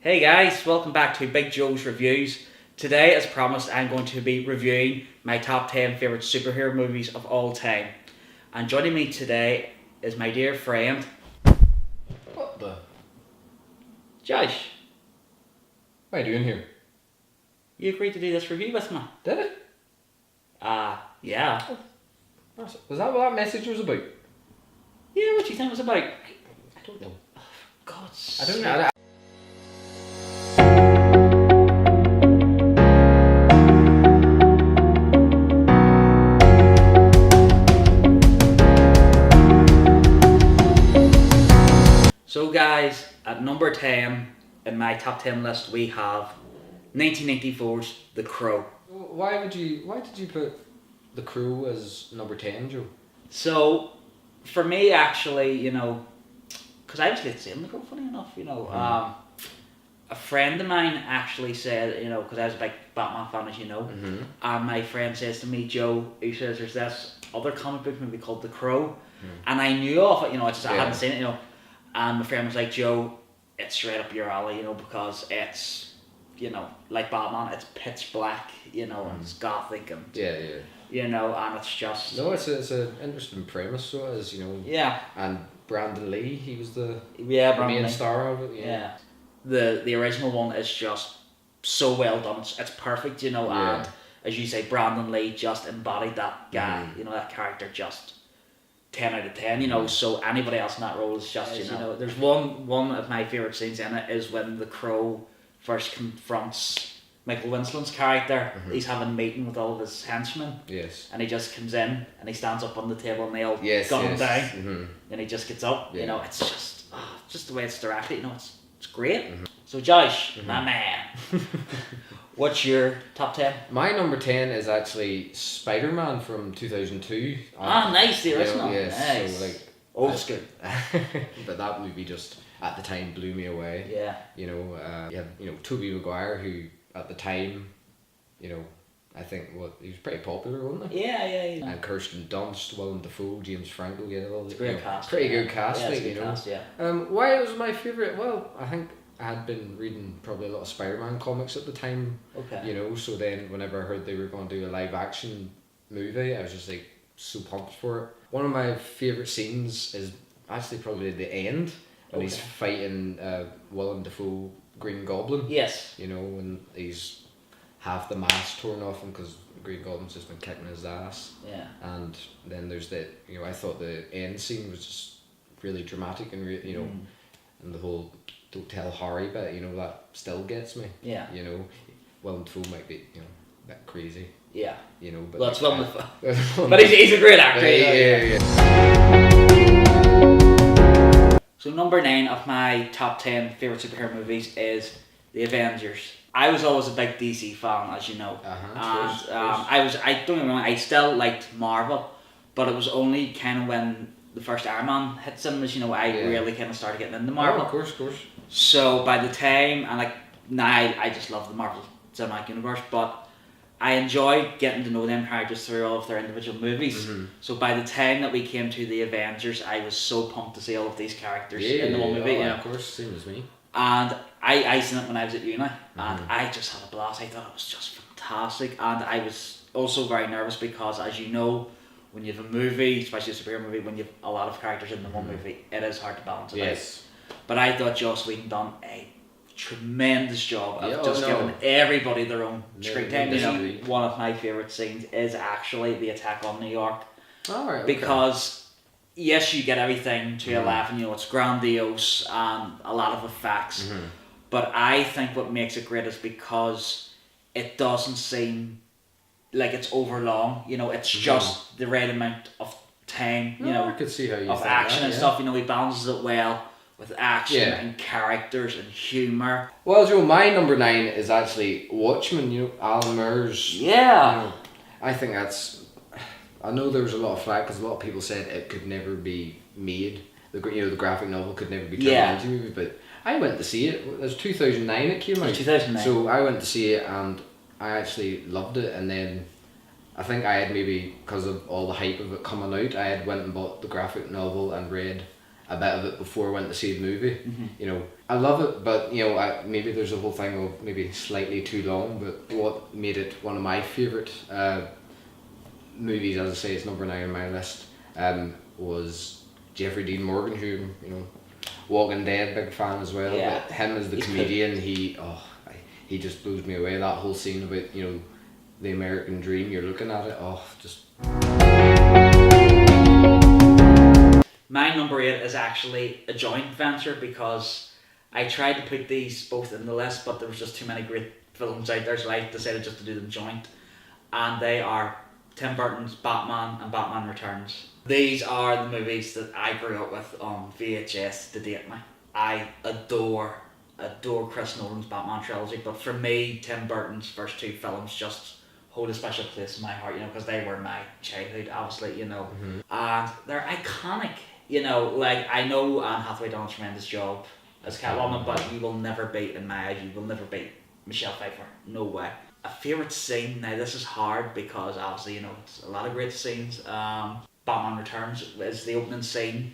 Hey guys, welcome back to Big Joe's Reviews. Today, as promised, I'm going to be reviewing my top 10 favourite superhero movies of all time. And joining me today is my dear friend, What the? Josh. What are you doing here? You agreed to do this review with me. Did it? Yeah. Was that what that message was about? Yeah, what do you think it was about? I don't know. God, I don't know. So guys, at number 10 in my top 10 list we have 1994's The Crow. Why did you put The Crow as number 10, Joe? So, for me actually, because I was late seeing The Crow, funny enough, a friend of mine actually said, because I was a big Batman fan, as you know, and my friend says to me, Joe, he says there's this other comic book movie called The Crow, and I knew of it, I hadn't seen it, and my friend was like, Joe, it's straight up your alley, because it's, like Batman, it's pitch black, and it's gothic, and, and it's just... No, it's an interesting premise, so it is, Yeah. And Brandon Lee, he was the Brandon main Lee. star of it, Yeah. The original one is just so well done. It's perfect, and as you say, Brandon Lee just embodied that guy, that character just 10 out of 10, so anybody else in that role is just, there's one of my favourite scenes in it is when the Crow first confronts Michael Winslown's character. He's having a meeting with all of his henchmen. Yes. And he just comes in and he stands up on the table and they all gun him down. And he just gets up. Yeah. It's just the way it's directed, it's great. So Josh, my man, what's your top 10? My number 10 is actually Spider-Man from 2002. Nice, the original. Yes. Nice. So, old school. But that movie just at the time blew me away. Yeah. You had Tobey Maguire, who at the time, I think he was pretty popular, wasn't he? Yeah. And Kirsten Dunst, Willem Dafoe, James Franco, all the Great cast. pretty good cast, Yeah, it's a good cast, yeah. Why it was my favourite? Well, I think I had been reading probably a lot of Spider-Man comics at the time. Okay. So then whenever I heard they were going to do a live action movie, I was just like so pumped for it. One of my favourite scenes is actually probably the end when he's fighting Willem Dafoe Green Goblin. Yes. When he's half the mask torn off him because Green Goblin's just been kicking his ass. Yeah. And then there's the I thought the end scene was just really dramatic and and the whole don't tell Harry bit, that still gets me. Yeah. Willem Dafoe might be a bit crazy. Yeah. But well, it's Willem Dafoe. But he's a great actor. Yeah. So number 9 of my top 10 favourite superhero movies is The Avengers. I was always a big DC fan, as you know. I don't get me wrong, I still liked Marvel, but it was only kind of when the first Iron Man hit cinemas, I really kind of started getting into Marvel. Oh, of course. So by the time, and now I just love the Marvel Cinematic Universe, but I enjoyed getting to know them characters through all of their individual movies. So by the time that we came to the Avengers, I was so pumped to see all of these characters in the one movie. Of course, same as me. And I seen it when I was at uni, and I just had a blast. I thought it was just fantastic, and I was also very nervous because, as you know, when you have a movie, especially a superhero movie, when you have a lot of characters in the one movie, it is hard to balance it out. But I thought Joss Whedon done a tremendous job of giving everybody their own screen time. One of my favourite scenes is actually the attack on New York. Alright. Because yes, you get everything to 11, it's grandiose and a lot of effects. But I think what makes it great is because it doesn't seem like it's over long. It's just the right amount of time, I could see how you of action and stuff. He balances it well with action and characters and humour. Well, Joe, my number 9 is actually Watchmen, Alan Moore's. Yeah. I think I know there was a lot of flack because a lot of people said it could never be made. The graphic novel could never be turned into a movie, but I went to see it. It was 2009 it came out. 2009. So I went to see it and I actually loved it, and then I think I had maybe, because of all the hype of it coming out, I had went and bought the graphic novel and read a bit of it before I went to see the movie. I love it, but maybe there's a whole thing of maybe slightly too long. But what made it one of my favourite movies, as I say, it's number 9 on my list, was Jeffrey Dean Morgan, who Walking Dead, big fan as well. Yeah. But him as the comedian, he just blows me away. That whole scene about the American dream. You're looking at it, just. My number 8 is actually a joint venture because I tried to put these both in the list, but there was just too many great films out there, so I decided just to do them joint. And they are Tim Burton's Batman and Batman Returns. These are the movies that I grew up with on VHS to date me. I adore Chris Nolan's Batman trilogy, but for me, Tim Burton's first 2 films just hold a special place in my heart, because they were my childhood, obviously, Mm-hmm. and they're iconic, like I know Anne Hathaway done a tremendous job as Catwoman, but you will never beat, in my eyes, you will never beat Michelle Pfeiffer, no way. A favourite scene, now this is hard because obviously, it's a lot of great scenes. Batman Returns is the opening scene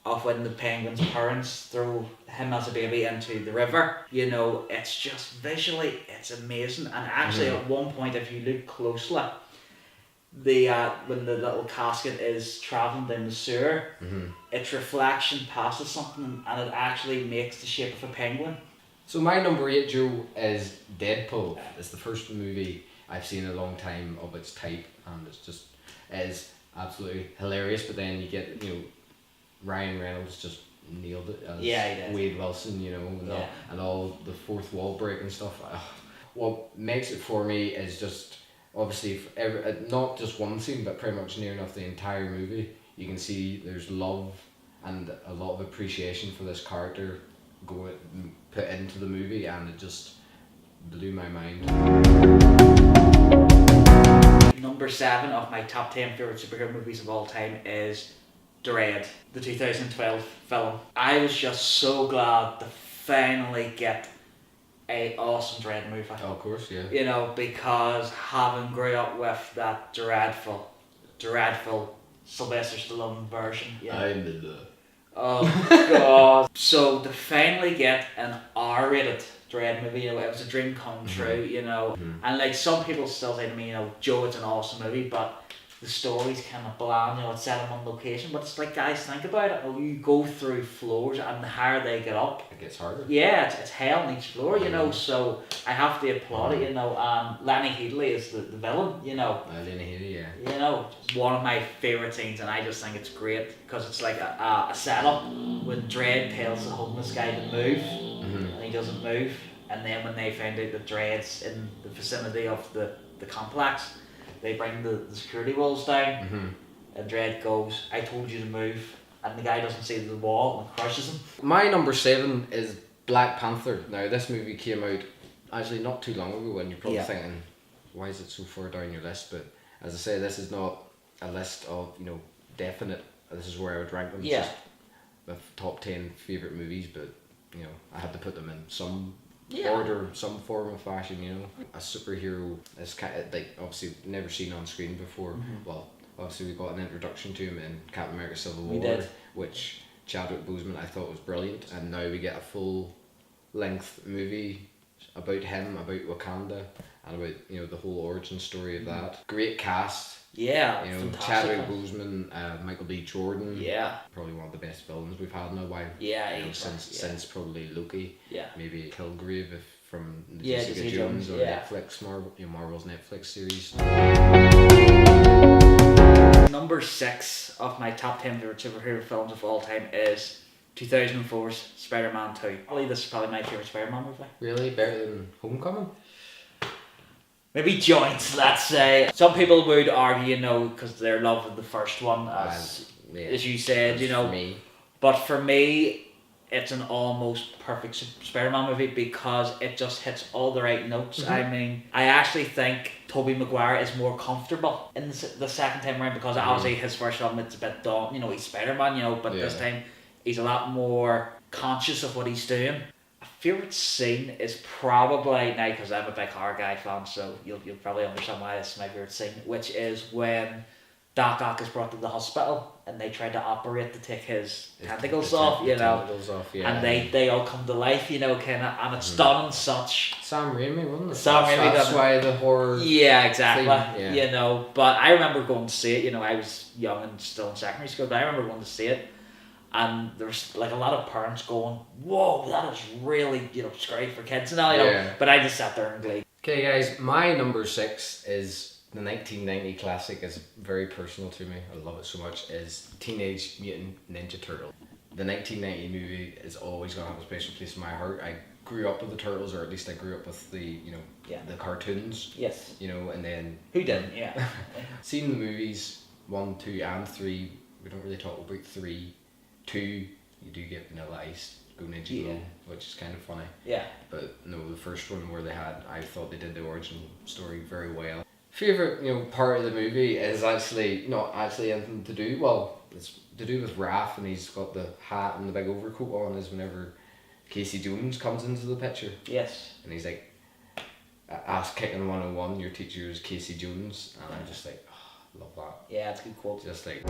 of when the Penguin's parents throw him as a baby into the river. It's just visually, it's amazing. And actually at one point, if you look closely, when the little casket is travelling down the sewer, its reflection passes something and it actually makes the shape of a penguin. So my number 8, Joe, is Deadpool. It's the first movie I've seen in a long time of its type, and it is absolutely hilarious. But then you get, Ryan Reynolds just nailed it as He did. Wade Wilson, and all the fourth wall break and stuff. What makes it for me is just obviously not just one scene, but pretty much near enough the entire movie. You can see there's love and a lot of appreciation for this character put into the movie, and it just blew my mind. Number 7 of my top 10 favourite superhero movies of all time is Dread, the 2012 film. I was just so glad to finally get a awesome Dread movie. Oh, of course, yeah. Because having grew up with that dreadful Sylvester Stallone version. I'm the. Oh god. So to finally get an R-rated Dread movie, it was a dream come true, And like some people still say to me, Joe, it's an awesome movie, but the story's kind of bland, it's set in one location, but it's like, guys, think about it. You go through floors, and the higher they get up, it gets harder. Yeah, it's hell on each floor, so I have to applaud it, Lenny Headley is the villain, Lenny Headley, yeah. One of my favourite scenes, and I just think it's great, because it's like a setup when Dredd tells the homeless guy to move, and he doesn't move, and then when they find out that Dredd's in the vicinity of the complex, they bring the security walls down, and Dredd goes, I told you to move, and the guy doesn't see the wall and crushes him. My number 7 is Black Panther. Now, this movie came out actually not too long ago, and you're probably thinking, why is it so far down your list? But as I say, this is not a list of, definite, this is where I would rank them. Yeah. Just my top 10 favourite movies, but, I had to put them in some order, some form of fashion, A superhero is kind of, like, obviously never seen on screen before. Well, obviously we got an introduction to him in Captain America Civil War, which Chadwick Boseman I thought was brilliant, and now we get a full length movie about him, about Wakanda, and about the whole origin story of that. Great cast. Yeah, Chadwick Boseman, Michael B. Jordan. Yeah. Probably one of the best villains we've had in a while. Yeah, since probably Loki. Yeah. Maybe Kilgrave from the Jessica Jessica Jones or yeah. Netflix, Marvel's Netflix series. Number 6 of my top 10 favorite superhero films of all time is 2004's Spider-Man 2. This is probably my favorite Spider-Man movie. Really? Better than Homecoming? Maybe joints, let's say. Some people would argue, because they're love of the first one, as you said, For me. But for me, it's an almost perfect Spider-Man movie because it just hits all the right notes. I mean, I actually think Tobey Maguire is more comfortable in the second time around because obviously his first film, it's a bit daunting, he's Spider-Man, but this time he's a lot more conscious of what he's doing. Favourite scene is probably, now because I'm a big horror guy fan, so you'll probably understand why this is my favourite scene, which is when Doc Ock is brought to the hospital and they try to operate to take his tentacles off, you know. Tentacles off, yeah. And they all come to life, you know, kind of, and it's done in such. Sam Raimi, wasn't it? Sam Raimi That's done it. why the horror. Yeah, exactly. Thing, yeah. You know, but I remember going to see it. You know, I was young and still in secondary school, but I remember going to see it, and there was like a lot of parents going, "Whoa, that is really, you know, scary for kids and all." You know, Yeah. but I just sat there and glee. Okay, guys, my number 6 is the 1990 classic. Is very personal to me. I love it so much. Is Teenage Mutant Ninja Turtle. The 1990 movie is always gonna have a special place in my heart. I grew up with the Turtles, or at least I grew up with the the cartoons. Yes. You know, and then Who didn't? Yeah. seeing the movies 1, 2, and 3. We don't really talk about 3. 2, you do get Vanilla Ice, Go Ninja Go, which is kind of funny. Yeah. But no, the first one where I thought they did the origin story very well. Favorite, part of the movie is actually not actually anything to do. Well, it's to do with Raph, and he's got the hat and the big overcoat on. Is whenever Casey Jones comes into the picture. Yes. And he's like, "Ass kicking 101. Your teacher is Casey Jones," and I'm just like, oh, love that. Yeah, it's a good quote. Just like.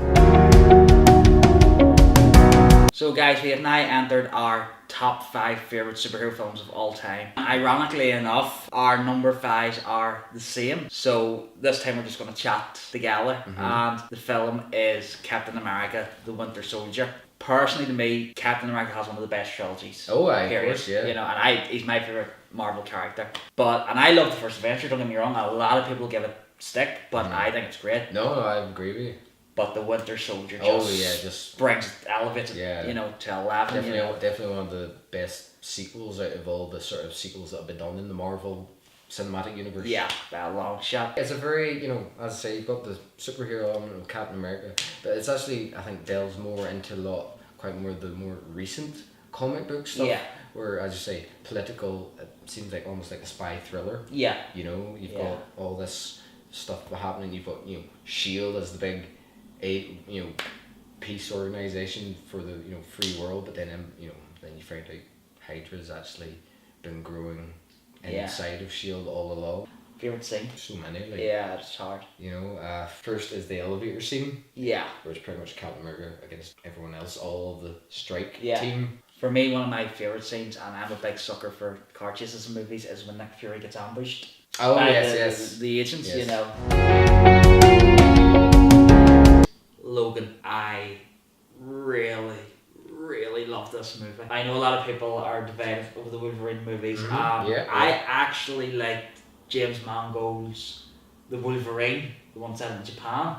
So guys, we have now entered our top 5 favourite superhero films of all time. Ironically enough, our number 5s are the same. So this time we're just going to chat together. And the film is Captain America, The Winter Soldier. Personally to me, Captain America has one of the best trilogies. Oh, of period. course, yeah. You know, and he's my favourite Marvel character. And I love the first Adventure, don't get me wrong. A lot of people give it stick, but I think it's great. No, I agree with you. But the Winter Soldier just elevates it, you know, to 11. Definitely, you know. definitely one of the best sequels out of all the sort of sequels that have been done in the Marvel Cinematic Universe. Yeah, a long shot. It's a very, as I say, you've got the superhero element of Captain America, but it's actually, I think, delves more into quite more the more recent comic book stuff. Yeah. Where, as you say, political, it seems like almost like a spy thriller. Yeah. You know, you've got all this stuff happening. You've got, S.H.I.E.L.D. as the big peace organization for the free world, but then then you find out Hydra's actually been growing inside of S.H.I.E.L.D. all along. Favorite scene? So many, yeah, it's hard. First is the elevator scene. Yeah. Where it's pretty much Captain America against everyone else, all of the strike Yeah. team. For me, one of my favorite scenes, and I'm a big sucker for car chases in movies, is when Nick Fury gets ambushed. Oh by yes. The agents, Yes. Logan, I really, really love this movie. I know a lot of people are divided over the Wolverine movies. I actually liked James Mangold's The Wolverine, the one set in Japan.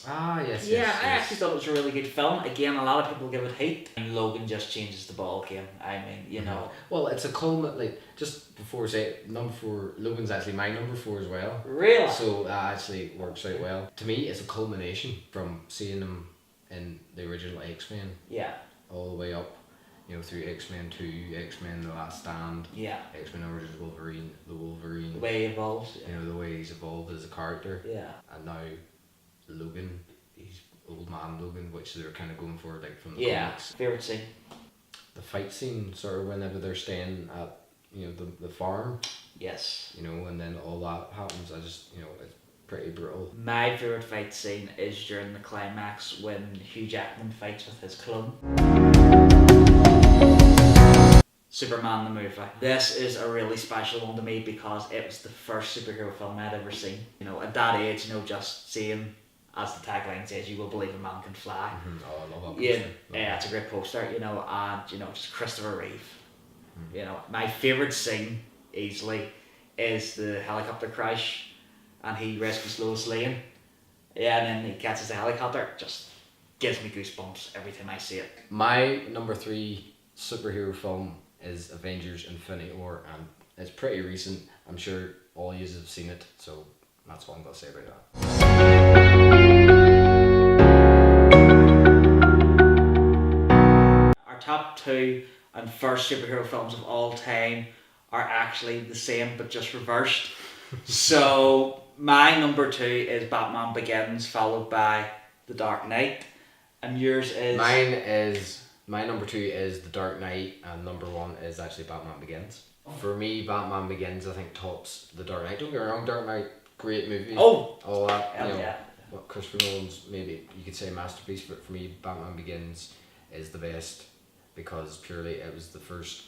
Ah, yes. Yeah, yes, I actually thought it was a really good film. Again, a lot of people give it hate. And Logan just changes the ball game. I mean, you know. Well, it's a culminate, just before we say it, number 4, Logan's actually my number 4 as well. Really? So that actually works out well. To me, it's a culmination from seeing him in the original X-Men. Yeah. All the way up, through X-Men 2, X-Men The Last Stand. Yeah. X-Men Origins Wolverine, the Wolverine. The way he evolves. Yeah. The way he's evolved as a character. Yeah. And now Logan, he's old man Logan, which they're kind of going for like from the comics. Favorite scene. The fight scene, sort of whenever they're staying at the farm. Yes. And then all that happens. I just it's pretty brutal. My favorite fight scene is during the climax when Hugh Jackman fights with his clone. Superman the movie. This is a really special one to me because it was the first superhero film I'd ever seen. At that age, just seeing, as the tagline says, "You will believe a man can fly." Mm-hmm. Oh, I love that poster. poster. Yeah, it's a great poster, and just Christopher Reeve. My favourite scene easily is the helicopter crash and he rescues Lois Lane. Yeah, and then he catches the helicopter. Just gives me goosebumps every time I see it. My number 3 superhero film is Avengers Infinity War, and it's pretty recent. I'm sure all of you have seen it, so that's what I'm going to say about that. Our top 2 and first superhero films of all time are actually the same but just reversed. So my number 2 is Batman Begins, followed by The Dark Knight, and yours is... My number 2 is The Dark Knight, and number 1 is actually Batman Begins. For me, Batman Begins, I think, tops The Dark Knight. Don't get me wrong, Dark Knight, great movie. Oh! All that, Yeah. what Christopher Nolan's maybe you could say masterpiece, but for me, Batman Begins is the best because purely it was the first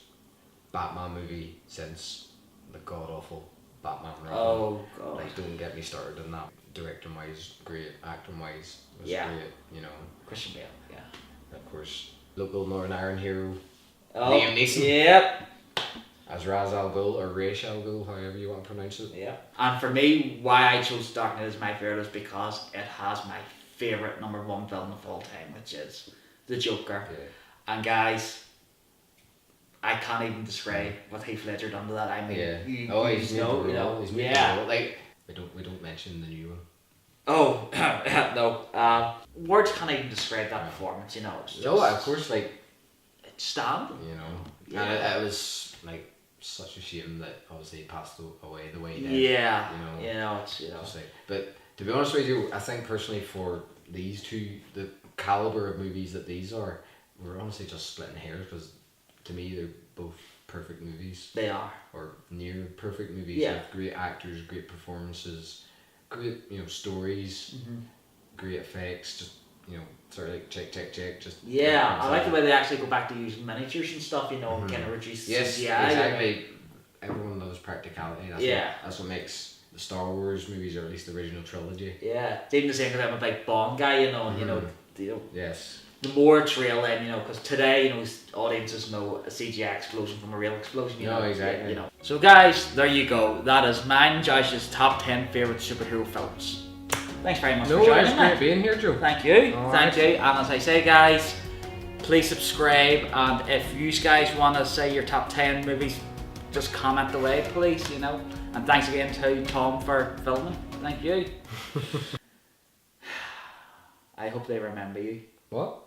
Batman movie since the god awful Batman. Oh god. Like, don't get me started on that. Directing wise, great. Acting wise, was Yeah. great. You know. Christian Bale. Yeah. Of course, local Northern Ireland hero Oh, Liam Neeson Yep. as Ra's al Ghul or Ra's al Ghul, however you want to pronounce it. Yep. And for me, why I chose Dark Knight as my favorite is because it has my favorite number one villain of all time, which is the Joker. Yeah. And guys, I can't even describe what Heath Ledger done to that. I mean, Yeah. he's made no, the you know, role. He's made yeah. the role. Like we don't mention the new one. Oh no, words can't even describe that performance. You know, it's just, No, of course, like it's stand. you know, Yeah. and it was like such a shame that obviously he passed away the way he did. Yeah, You know, it's just like, but to be honest with you, I think personally for these two, the caliber of movies that these are, we're honestly just splitting hairs because to me they're both perfect movies they are. or near perfect movies. Yeah. With great actors, great performances, great stories, great effects. Just sort of like check. Just Yeah, I like the way they actually go back to using miniatures and stuff. You know, and kind of reduce yes, CGI. exactly. Everyone loves practicality. Yeah. That's what makes the Star Wars movies, or at least the original trilogy. Yeah, it's even the same with I'm a big Bond guy. You know, and Yes. the more it's real, then because today audiences know a CGI explosion from a real explosion. You No, know, exactly. So guys, there you go. That is mine and Josh's top 10 favorite superhero films. Thanks very much for No, joining it's me. great being here, Joe. Thank you. All Thank right. you. And as I say, guys, please subscribe. And if you guys want to say your top 10 movies, just comment away, please. And thanks again to Tom for filming. Thank you. I hope they remember you. What?